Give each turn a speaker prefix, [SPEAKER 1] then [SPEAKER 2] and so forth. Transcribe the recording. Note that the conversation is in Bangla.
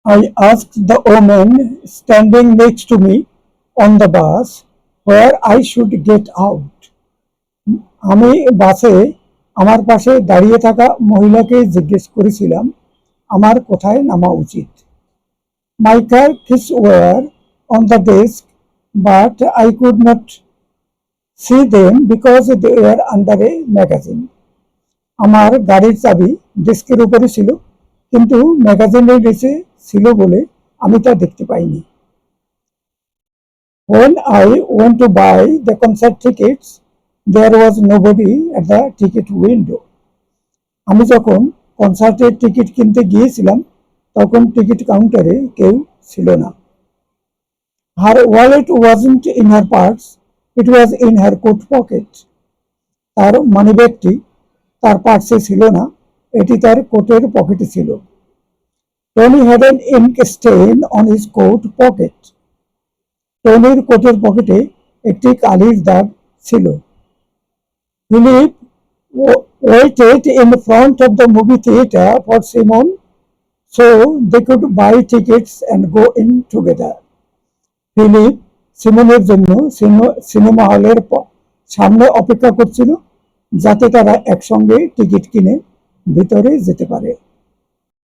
[SPEAKER 1] I asked the woman standing next to me on the bus where I should get out. আমি বাসে আমার পাশে দাঁড়িয়ে থাকা মহিলাকে জিজ্ঞেস করেছিলাম আমার কোথায় নামা উচিত। My car keys were on the desk, but I could not see them because they were under a magazine. আমার গাড়ির চাবি ডেস্কের উপরে ছিল, কিন্তু ম্যাগাজিনের নিচে ছিল বলে আমি তা দেখতে পাইনি। When I went to buy the concert tickets, there was nobody at the ticket window. আমি যখন কনসার্টের টিকিট কিনতে গিয়েছিলাম তখন টিকিট কাউন্টারে কেউ ছিল না। Her wallet wasn't in her purse, it was in her coat pocket. তার মানিব্যাগটি তার পার্সে ছিল না, এটি তার কোটের পকেটে ছিল। Tony had an ink stain on his coat pocket. টনির কোটের পকেটে একটি কালির দাগ ছিল। Philip waited in front of the movie theater for Simon so they could buy tickets and go in together. Philip সিমনের জন্য সিনেমা হলের সামনে অপেক্ষা করছিল যাতে তারা একসঙ্গে টিকিট কিনে ভিতরে যেতে পারে।